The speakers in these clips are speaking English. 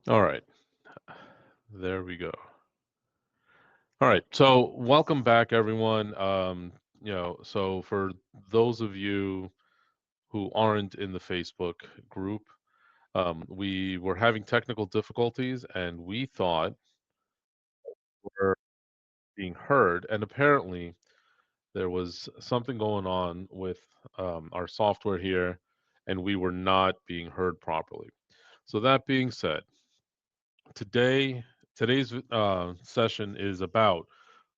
All right, there we go. All right, so welcome back, everyone. So for those of you who aren't in the Facebook group, we were having technical difficulties, and we thought we're being heard, and apparently there was something going on with our software here, and we were not being heard properly. So that being said, today today's session is about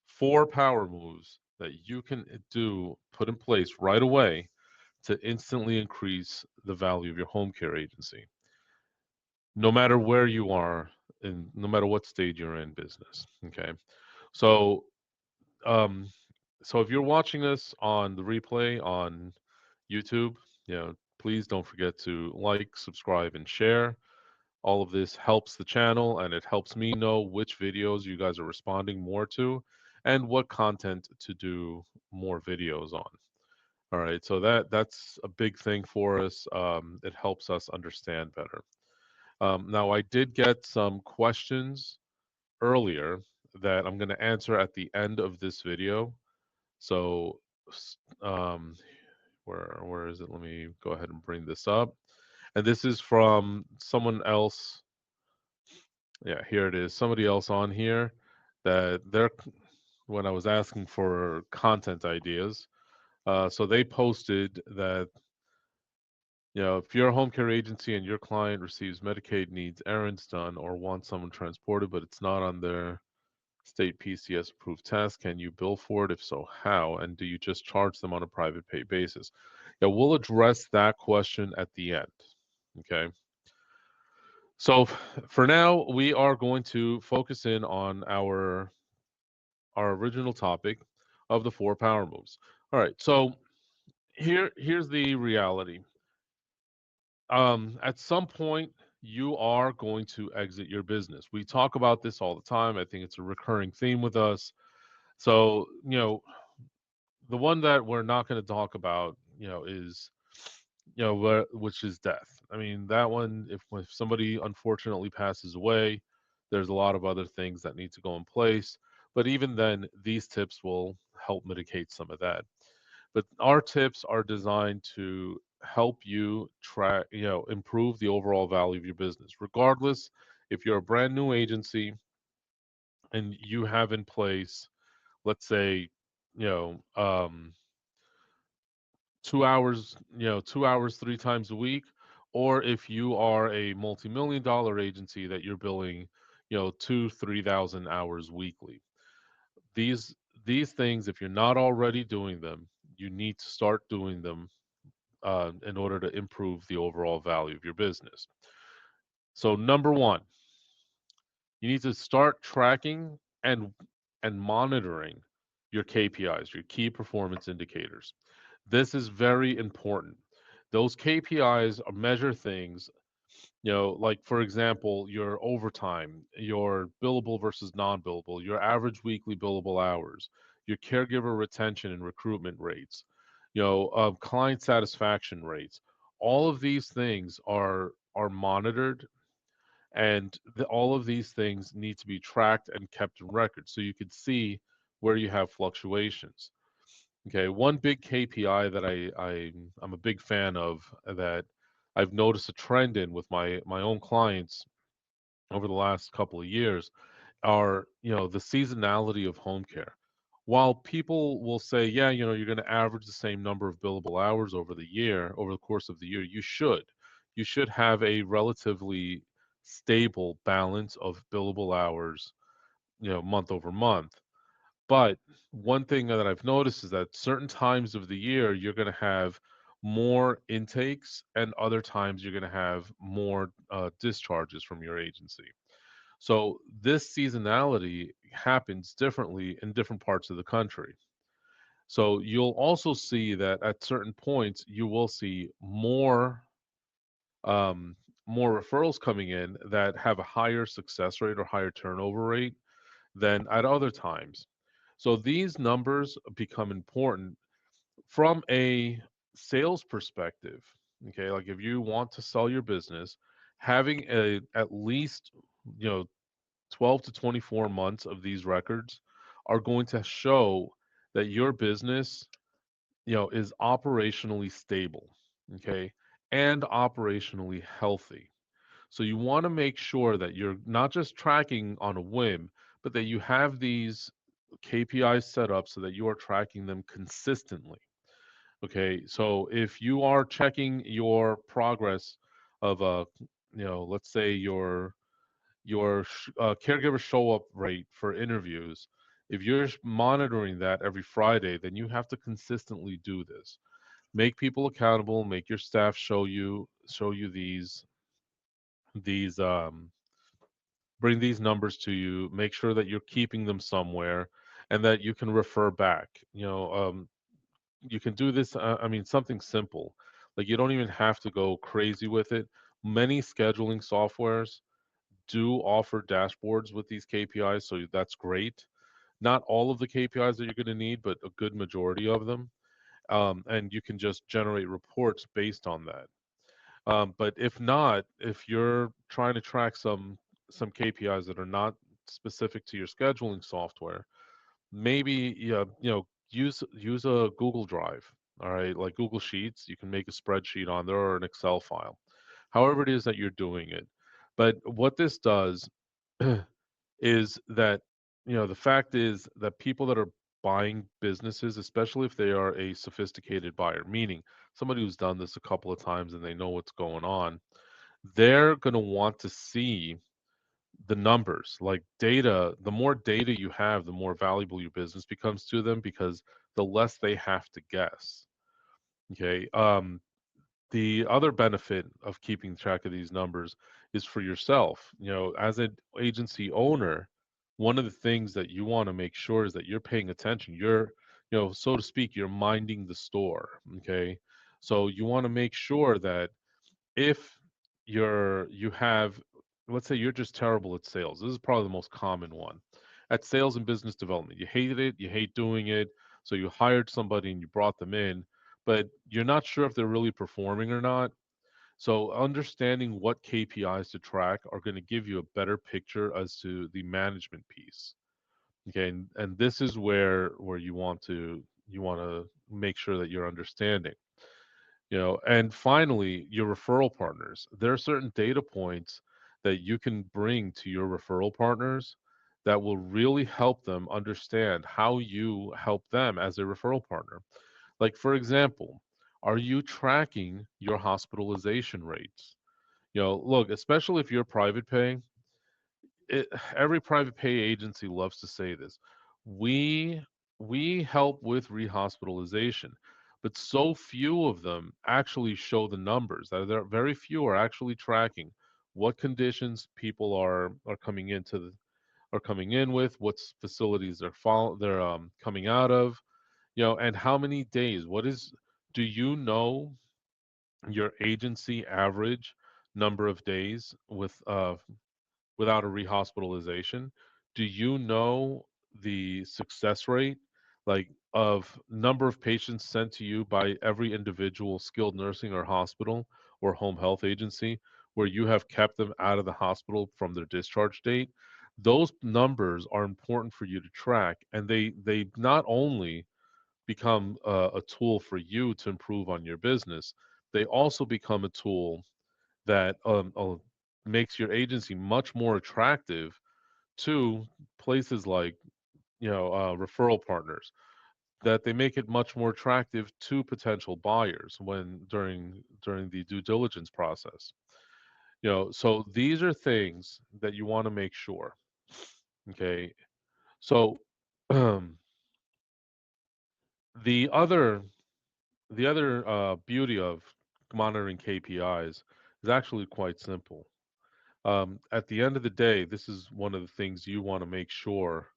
4 power moves that you can put in place right away to instantly increase the value of your home care agency, no matter where you are and no matter what stage you're in business. Okay. So, um, so if you're watching this on the replay on YouTube, please don't forget to like, subscribe, and share. All of this helps the channel and it helps me know which videos you guys are responding more to and what content to do more videos on. All right, so that's a big thing for us. It helps us understand better. Now, I did get some questions earlier that I'm going to answer at the end of this video. So, um, where is it? Let me go ahead and bring this up. And this is from someone else. Yeah, here it is. Somebody else on here that when I was asking for content ideas. So they posted that, if you're a home care agency and your client receives Medicaid needs errands done or wants someone transported, but it's not on their state PCS approved task, can you bill for it? If so, how? And do you just charge them on a private pay basis? Yeah, we'll address that question at the end. Okay. So for now, we are going to focus in on our original topic of the 4 power moves. All right. So here's the reality. At some point, you are going to exit your business. We talk about this all the time. I think it's a recurring theme with us. So, the one that we're not going to talk about, is, which is death. I mean, that one, if somebody unfortunately passes away, there's a lot of other things that need to go in place. But even then, these tips will help mitigate some of that. But our tips are designed to help you track, improve the overall value of your business, regardless if you're a brand new agency and you have in place, let's say, you know, um, 2 hours, 2 hours 3 times a week, or if you are a multi-million dollar agency that you're billing, 3,000 hours weekly. These these things, if you're not already doing them, you need to start doing them in order to improve the overall value of your business. So number one, you need to start tracking and monitoring your KPIs, your key performance indicators. This is very important. Those KPIs measure things, like for example, your overtime, your billable versus non-billable, your average weekly billable hours, your caregiver retention and recruitment rates, client satisfaction rates. All of these things are monitored, and all of these things need to be tracked and kept in record so you can see where you have fluctuations. Okay, one big KPI that I'm a big fan of, that I've noticed a trend in with my own clients over the last couple of years, are, the seasonality of home care. While people will say, yeah, you're going to average the same number of billable hours over the course of the year, you should have a relatively stable balance of billable hours, month over month. But one thing that I've noticed is that certain times of the year, you're going to have more intakes, and other times you're going to have more discharges from your agency. So this seasonality happens differently in different parts of the country. So you'll also see that at certain points, you will see um, more referrals coming in that have a higher success rate or higher turnover rate than at other times. So these numbers become important from a sales perspective. Okay, like if you want to sell your business, having at least, you know, 12 to 24 months of these records are going to show that your business, is operationally stable, okay, and operationally healthy. So you want to make sure that you're not just tracking on a whim, but that you have these KPIs set up so that you are tracking them consistently. Okay, so if you are checking your progress of let's say your caregiver show up rate for interviews, if you're monitoring that every Friday, then you have to consistently do this. Make people accountable, make your staff show you these bring these numbers to you, make sure that you're keeping them somewhere and that you can refer back. You can do this, I mean, something simple. Like, you don't even have to go crazy with it. Many scheduling softwares do offer dashboards with these KPIs, so that's great. Not all of the KPIs that you're going to need, but a good majority of them. And you can just generate reports based on that. But if not, if you're trying to track some KPIs that are not specific to your scheduling software, maybe use a Google Drive. All right, like Google Sheets, you can make a spreadsheet on there or an Excel file, however it is that you're doing it. But what this does is that, the fact is that people that are buying businesses, especially if they are a sophisticated buyer, meaning somebody who's done this a couple of times and they know what's going on, they're going to want to see the numbers. Like, data, the more data you have, the more valuable your business becomes to them, because the less they have to guess. Okay. The other benefit of keeping track of these numbers is for yourself. As an agency owner, one of the things that you want to make sure is that you're paying attention. You're, so to speak, you're minding the store. Okay. So you want to make sure that if you have, let's say you're just terrible at sales. This is probably the most common one. At sales and business development, you hate it, you hate doing it, so you hired somebody and you brought them in, but you're not sure if they're really performing or not. So understanding what KPIs to track are going to give you a better picture as to the management piece. Okay, and this is where you want to make sure that you're understanding. And finally, your referral partners. There are certain data points that you can bring to your referral partners that will really help them understand how you help them as a referral partner. Like, for example, are you tracking your hospitalization rates? Look, especially if you're private pay, every private pay agency loves to say this. We we help with rehospitalization, but so few of them actually show the numbers. There very few are actually tracking what conditions people are coming in with, what facilities they're coming out of, and how many days. Do you know your agency average number of days without a rehospitalization? Do you know the success rate, like, of number of patients sent to you by every individual skilled nursing or hospital or home health agency where you have kept them out of the hospital from their discharge date? Those numbers are important for you to track, and they not only become a tool for you to improve on your business, they also become a tool that makes your agency much more attractive to places like, referral partners, that they make it much more attractive to potential buyers when during the due diligence process. So these are things that you want to make sure. Okay. So um, the other beauty of monitoring KPIs is actually quite simple. At the end of the day, this is one of the things you want to make sure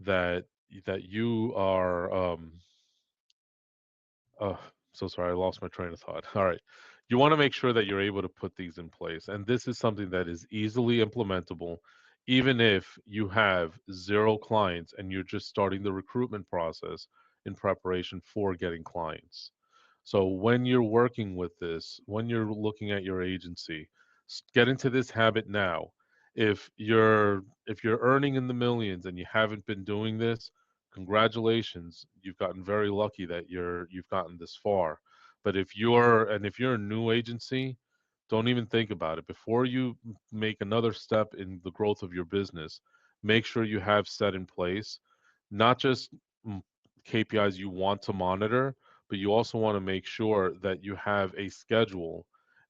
that you are. Oh, so sorry, I lost my train of thought. All right, you want to make sure that you're able to put these in place, and this is something that is easily implementable, even if you have zero clients and you're just starting the recruitment process in preparation for getting clients. So when you're working with this, when you're looking at your agency, Get into this habit now. If you're earning in the millions and you haven't been doing this, congratulations. You've gotten very lucky that you've gotten this far. But if you're a new agency, don't even think about it. Before you make another step in the growth of your business, make sure you have set in place not just mm, KPIs you want to monitor, but you also want to make sure that you have a schedule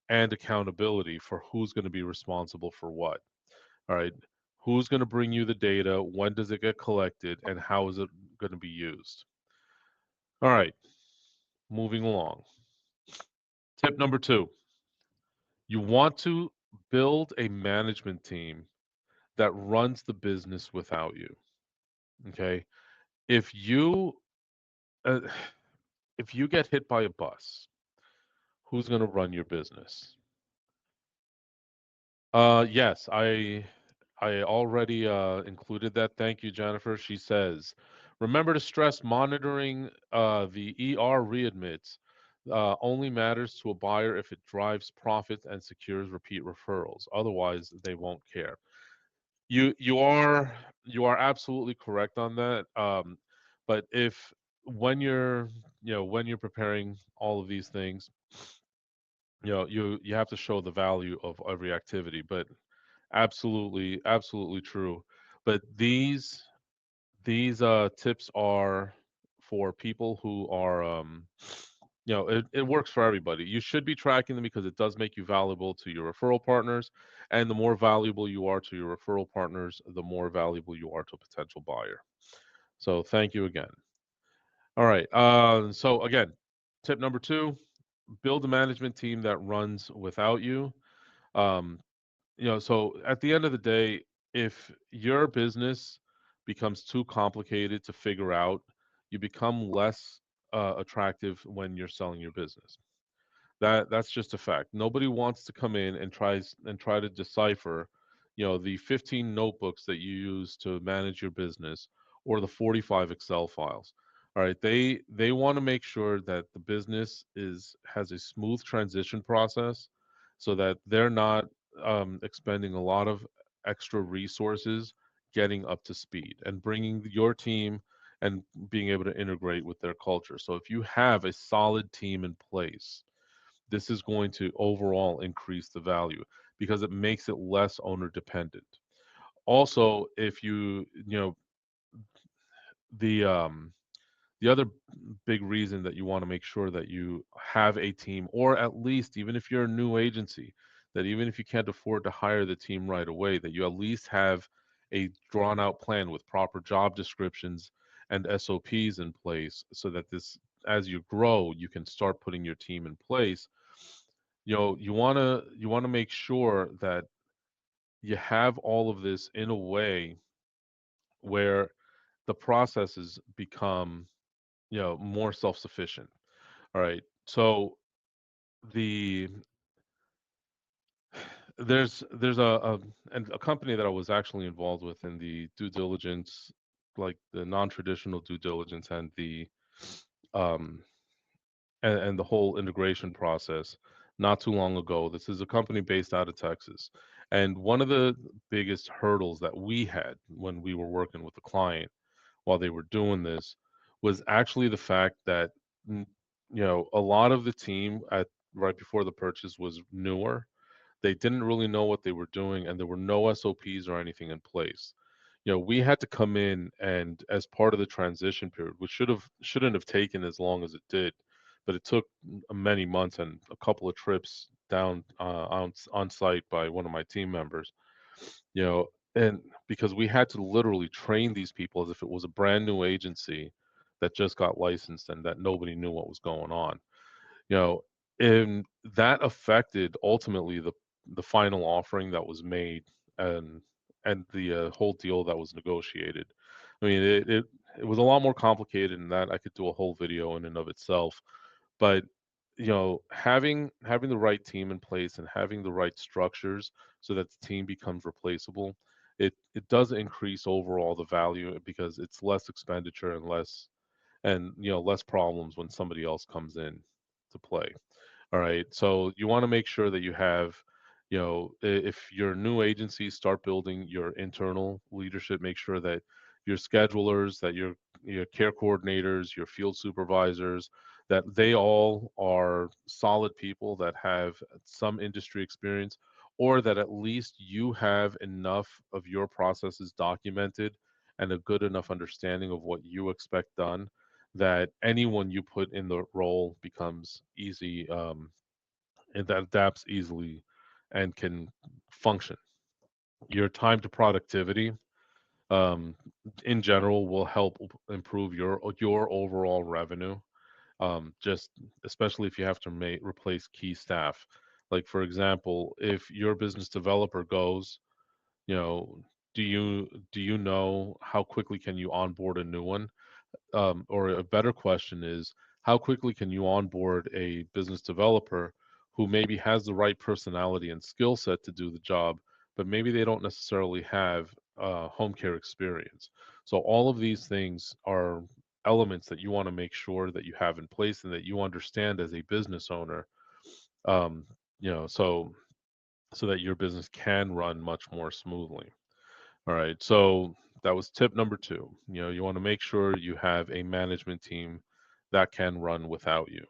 and accountability for who's going to be responsible for what. All right. Who's going to bring you the data? When does it get collected? And how is it going to be used? All right. Moving along. Tip number two, you want to build a management team that runs the business without you. Okay. If you, uh, if you get hit by a bus, who's going to run your business? Yes, I already included that. Thank you, Jennifer. She says, remember to stress monitoring the ER readmits only matters to a buyer if it drives profits and secures repeat referrals. Otherwise, they won't care. You are absolutely correct on that. But if when you're preparing all of these things, you have to show the value of every activity. But absolutely, absolutely true. But these tips are for people who are it works for everybody. You should be tracking them because it does make you valuable to your referral partners. And the more valuable you are to your referral partners, the more valuable you are to a potential buyer. So thank you again. All right. So again, tip number two, build a management team that runs without you. Um, so at the end of the day, if your business becomes too complicated to figure out, you become less attractive when you're selling your business. That's just a fact. Nobody wants to come in and try to decipher, the 15 notebooks that you use to manage your business or the 45 Excel files. All right, they want to make sure that the business is has a smooth transition process, so that they're not expending a lot of extra resources getting up to speed and bringing your team and being able to integrate with their culture. So if you have a solid team in place, this is going to overall increase the value because it makes it less owner dependent. Also, if the um the other big reason that you want to make sure that you have a team, or at least even if you're a new agency, that even if you can't afford to hire the team right away, that you at least have a drawn out plan with proper job descriptions and SOPs in place so that as you grow, you can start putting your team in place. You want to make sure that you have all of this in a way where the processes become more self-sufficient. All right. So the there's a company that I was actually involved with in the due diligence, like the non-traditional due diligence and um the whole integration process not too long ago. This is a company based out of Texas. And one of the biggest hurdles that we had when we were working with the client while they were doing this was actually the fact that mm, a lot of the team at right before the purchase was newer. They didn't really know what they were doing, and there were no SOPs or anything in place. We had to come in and as part of the transition period, which shouldn't have taken as long as it did, but it took many months and a couple of trips down on site by one of my team members. you know, and because we had to literally train these people as if it was a brand new agency that just got licensed and that nobody knew what was going on. You know, and that affected ultimately the final offering that was made and the whole deal that was negotiated. I mean, it was a lot more complicated than that. I could do a whole video in and of itself, but having the right team in place and having the right structures so that the team becomes replaceable, it does increase overall the value because it's less expenditure and less problems when somebody else comes in to play. All right. So you want to make sure that you have, If you're a new agency, start building your internal leadership. Make sure that your schedulers, that your care coordinators, your field supervisors, that they all are solid people that have some industry experience, or that at least you have enough of your processes documented and a good enough understanding of what you expect done, that anyone you put in the role becomes easy, and that adapts easily and can function. Your time to productivity, um, in general, will help improve your overall revenue. Just especially if you have to replace key staff. Like for example, if your business developer goes, you know, do you know how quickly can you onboard a new one? Or a better question is, how quickly can you onboard a business developer who maybe has the right personality and skill set to do the job, but maybe they don't necessarily have home care experience? So all of these things are elements that you want to make sure that you have in place and that you understand as a business owner, um, so that your business can run much more smoothly. All right. So that was tip number two. You want to make sure you have a management team that can run without you.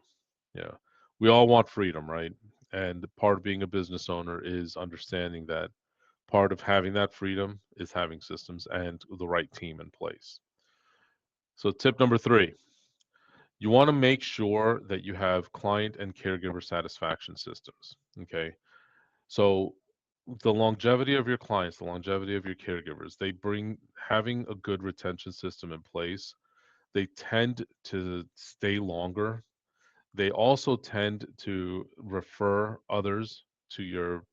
Yeah. We all want freedom, right? And part of being a business owner is understanding that part of having that freedom is having systems and the right team in place. So, tip number three, you want to make sure that you have client and caregiver satisfaction systems. Okay. So, the longevity of your clients, the longevity of your caregivers, they bring having a good retention system in place. They tend to stay longer. They also tend to refer others to your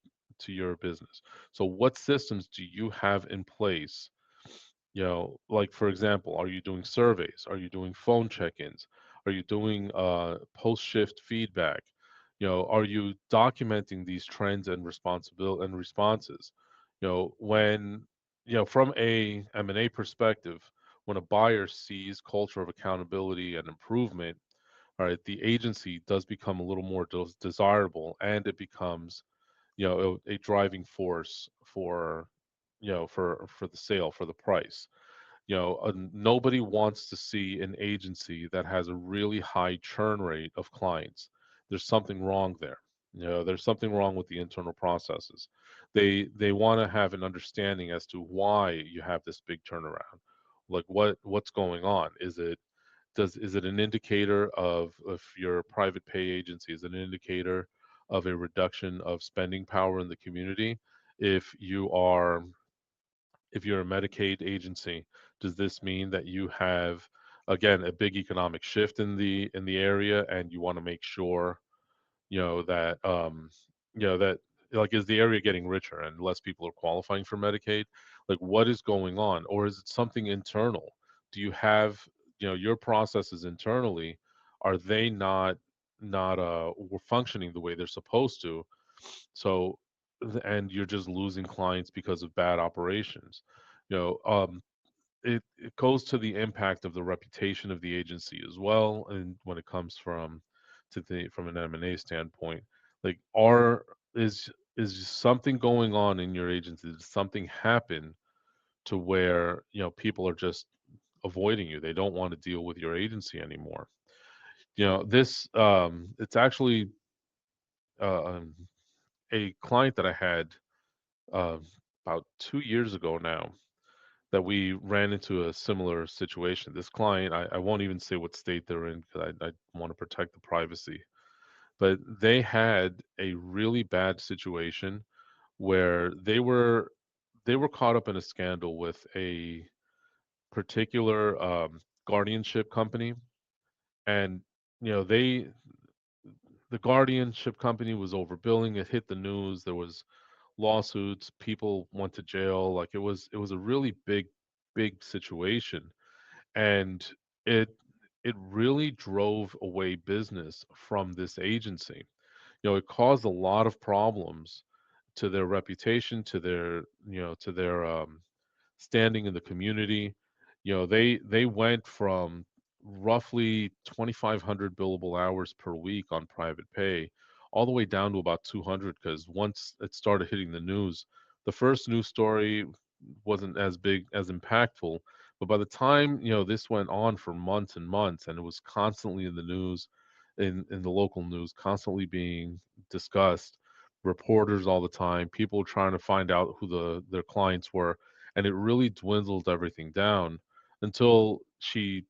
business. So what systems do you have in place? Like for example, are you doing surveys? Are you doing phone check-ins? Are you doing post-shift feedback? Are you documenting these trends and responses? When from a M&A perspective, when a buyer sees culture of accountability and improvement, all right, the agency does become a little more desirable, and it becomes a driving force for the sale, for the price. Nobody wants to see an agency that has a really high churn rate of clients. There's something wrong there. There's something wrong with the internal processes. They want to have an understanding as to why you have this big turnaround. Like what's going on? Is it an indicator of if you're a private pay agency? Is it an indicator of a reduction of spending power in the community? If you are if you're a Medicaid agency, does this mean that you have, again, a big economic shift in the area, and you want to make sure that like, is the area getting richer and less people are qualifying for Medicaid? Like, what is going on? Or is it something internal? Do you have, your processes internally, are they not were functioning the way they're supposed to? So, and you're just losing clients because of bad operations. You know, um, it goes to the impact of the reputation of the agency as well, and when it comes from an M&A standpoint, like, is something going on in your agency? Did something happen to where people are just avoiding you? They don't want to deal with your agency anymore. This it's actually uh, um, a client that I had uh, about 2 years ago now, that we ran into a similar situation. This client, I won't even say what state they're in because I want to protect the privacy, but they had a really bad situation where they were caught up in a scandal with a particular guardianship company, and they the guardianship company was overbilling. It hit the news. There was lawsuits. People went to jail. Like, it was a really big situation, and it it really drove away business from this agency. It caused a lot of problems to their reputation, to their standing in the community. They went from roughly 2,500 billable hours per week on private pay all the way down to about 200 because once it started hitting the news, the first news story wasn't as big, as impactful. But by the time, this went on for months and months, and it was constantly in the news, in the local news, constantly being discussed, reporters all the time, people trying to find out who their clients were, and it really dwindled everything down until she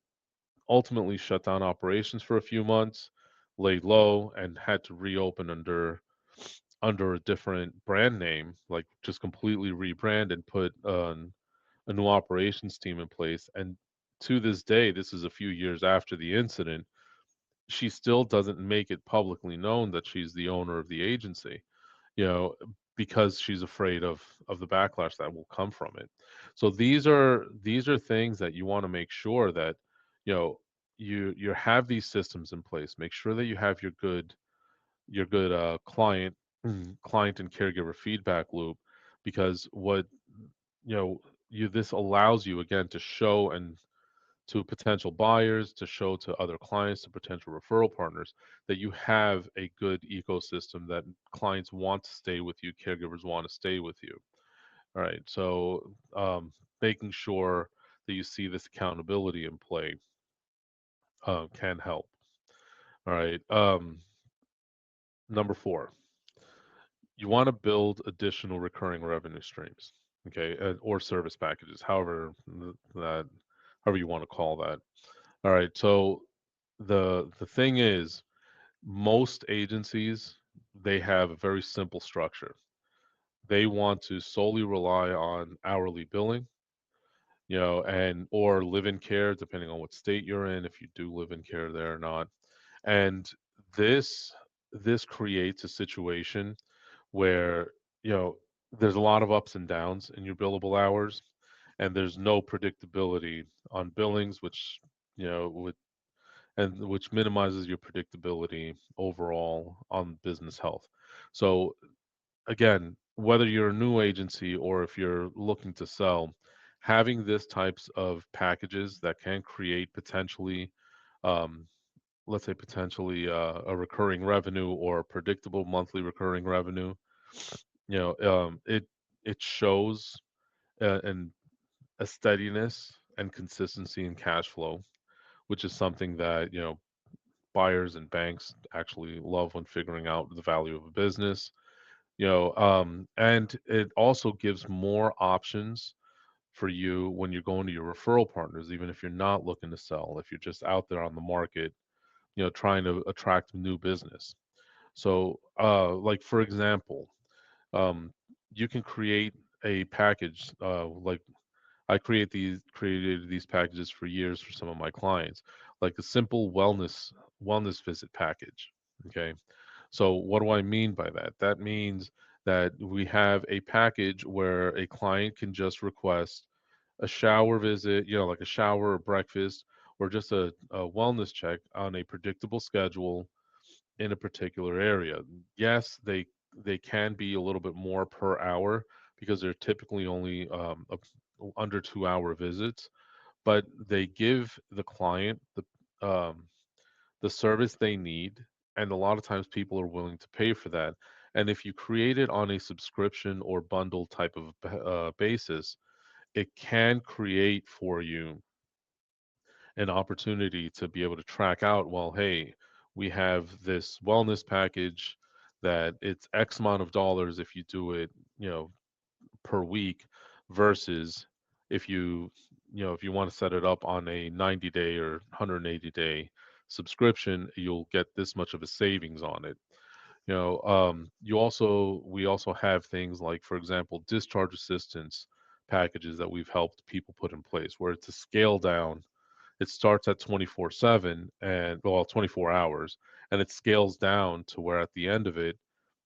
ultimately shut down operations for a few months, laid low, and had to reopen under a different brand name, like just completely rebrand and put a new operations team in place. And to this day, this is a few years after the incident, she still doesn't make it publicly known that she's the owner of the agency, you know, because she's afraid of the backlash that will come from it. So these are things that you want to make sure that, you know, you have these systems in place. Make sure that you have your good client and caregiver feedback loop, because what you know you this allows you again to show and to potential buyers, to show to other clients, to potential referral partners, that you have a good ecosystem, that clients want to stay with you, caregivers want to stay with you. All right. So making sure that you see this accountability in play can help. All right. Number four, you want to build additional recurring revenue streams. Okay, or service packages, however you want to call that. All right. So the thing is, most agencies, they have a very simple structure. They want to solely rely on hourly billing, and or live in care, depending on what state you're in, if you do live in care there or not. And this this creates a situation where, you know, there's a lot of ups and downs in your billable hours, and there's no predictability on billings, which, would and which minimizes your predictability overall on business health. So again, whether you're a new agency or if you're looking to sell, having this types of packages that can create potentially, um, let's say potentially a recurring revenue or predictable monthly recurring revenue, it shows and a steadiness and consistency in cash flow, which is something that buyers and banks actually love when figuring out the value of a business. And it also gives more options for you when you're going to your referral partners, even if you're not looking to sell, if you're just out there on the market, trying to attract new business. So, like for example, um, you can create a package, like I created these packages for years for some of my clients, like a simple wellness visit package. Okay. So what do I mean by that? That means that we have a package where a client can just request a shower visit, like a shower or breakfast, or just a wellness check on a predictable schedule in a particular area. Yes, they can be a little bit more per hour because they're typically only under 2 hour visits, but they give the client the service they need, and a lot of times people are willing to pay for that. And if you create it on a subscription or bundle type of basis, it can create for you an opportunity to be able to track out, well, hey, we have this wellness package that it's X amount of dollars if you do it, per week, versus if you want to set it up on a 90-day or 180-day subscription, you'll get this much of a savings on it. We also have things like, for example, discharge assistance packages that we've helped people put in place, where it's a scale down. It starts at 24/7, and well, 24 hours, and it scales down to where at the end of it,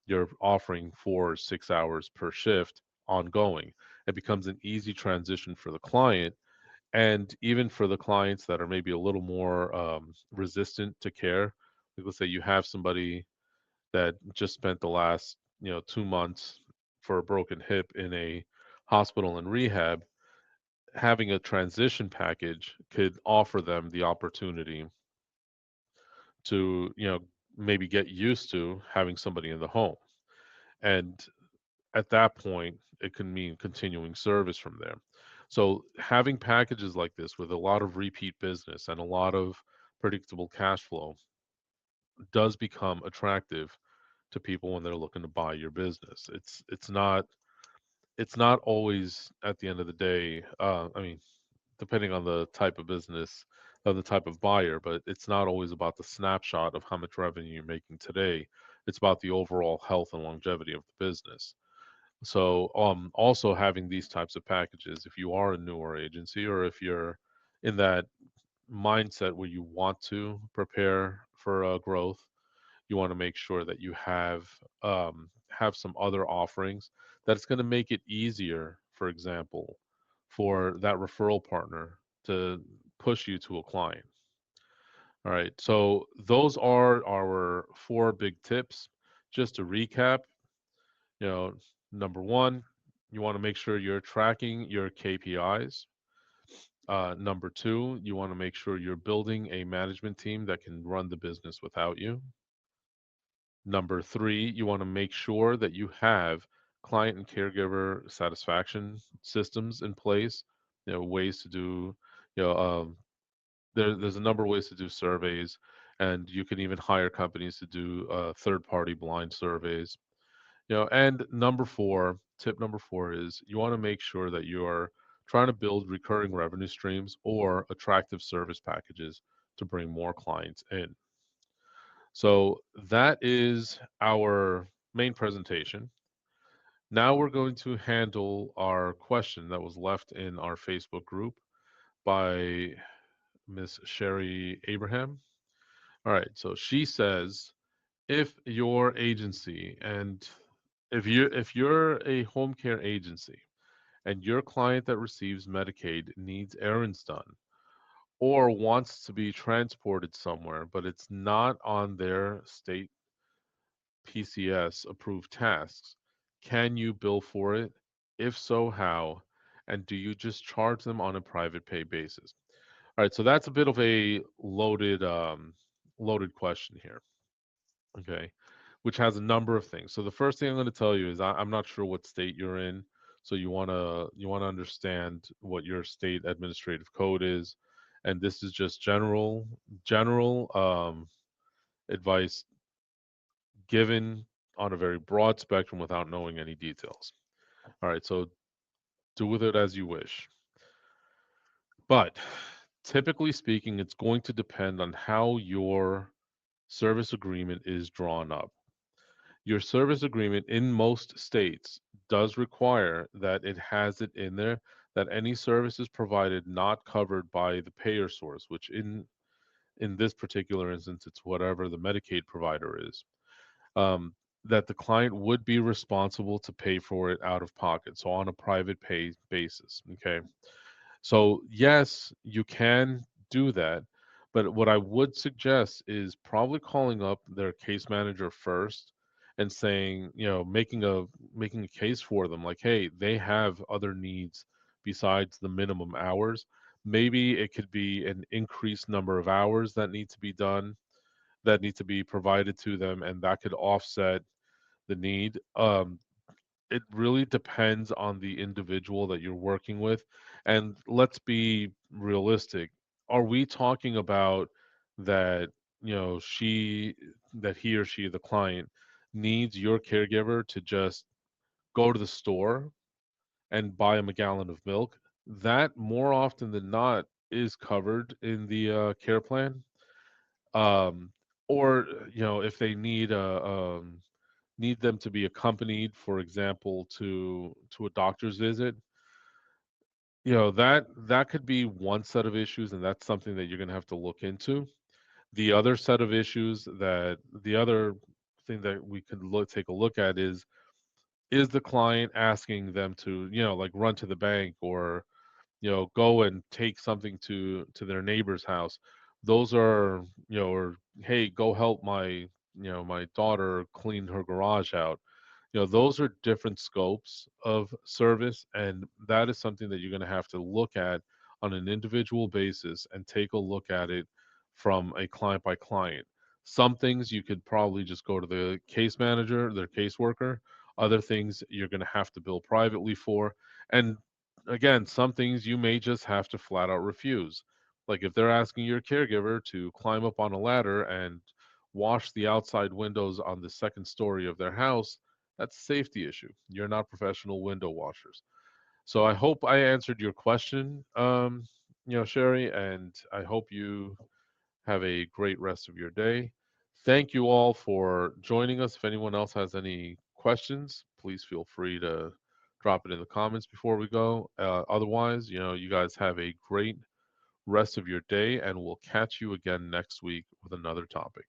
you're offering 4 or 6 hours per shift ongoing. It becomes an easy transition for the client, and even for the clients that are maybe a little more resistant to care. Like, let's say you have somebody that just spent the last 2 months for a broken hip in a hospital and rehab. Having a transition package could offer them the opportunity to maybe get used to having somebody in the home. And at that point, it can mean continuing service from there. So having packages like this with a lot of repeat business and a lot of predictable cash flow does become attractive to people when they're looking to buy your business. It's not always at the end of the day. I mean, depending on the type of business, of the type of buyer, but it's not always about the snapshot of how much revenue you're making today. It's about the overall health and longevity of the business. So, also having these types of packages, if you are a newer agency or if you're in that mindset where you want to prepare for growth, you want to make sure that you have some other offerings that's going to make it easier, for example, for that referral partner to push you to a client. All right. So those are our four big tips. Just to recap, you know, number one, you want to make sure you're tracking your KPIs. Number two, you want to make sure you're building a management team that can run the business without you. Number three, you want to make sure that you have client and caregiver satisfaction systems in place. Ways to do, you know, there's a number of ways to do surveys, and you can even hire companies to do third-party blind surveys. And tip number four is you want to make sure that you are trying to build recurring revenue streams or attractive service packages to bring more clients in. So that is our main presentation. Now we're going to handle our question that was left in our Facebook group by Miss Sherry Abraham. All right, so she says, if your agency and if you're a home care agency and your client that receives Medicaid needs errands done or wants to be transported somewhere, but it's not on their state PCS approved tasks, can you bill for it? If so, how? And do you just charge them on a private pay basis? All right, so that's a bit of a loaded question here. Okay, which has a number of things. So the first thing I'm going to tell you is I'm not sure what state you're in, so you wanna understand what your state administrative code is, and this is just general advice given on a very broad spectrum without knowing any details. All right, so do with it as you wish. But typically speaking, it's going to depend on how your service agreement is drawn up. Your service agreement in most states does require that it has it in there that any services provided not covered by the payer source, which in this particular instance, it's whatever the Medicaid provider is, that the client would be responsible to pay for it out of pocket, so on a private pay basis. Okay, so yes, you can do that, but what I would suggest is probably calling up their case manager first and saying, making a case for them like, hey, they have other needs besides the minimum hours. Maybe it could be an increased number of hours that need to be done, that need to be provided to them, and that could offset the need. It really depends on the individual that you're working with. And let's be realistic. Are we talking about that, that he or she, the client, needs your caregiver to just go to the store and buy him a gallon of milk? That more often than not is covered in the care plan. Um, or, if they need them to be accompanied, for example, to a doctor's visit, that could be one set of issues, and that's something that you're going to have to look into. The other set of issues that the other thing that we could take a look at is the client asking them to, like run to the bank or go and take something to their neighbor's house. Those are, or hey, go help my daughter clean her garage out. Those are different scopes of service, and that is something that you're going to have to look at on an individual basis and take a look at it from a client by client. Some things you could probably just go to the case manager, their caseworker. Other things you're going to have to bill privately for. And again, some things you may just have to flat out refuse. Like if they're asking your caregiver to climb up on a ladder and wash the outside windows on the second story of their house, that's a safety issue. You're not professional window washers. So I hope I answered your question, Sherry, and I hope you have a great rest of your day. Thank you all for joining us. If anyone else has any questions, please feel free to drop it in the comments before we go. Otherwise, you guys have a great rest of your day, and we'll catch you again next week with another topic.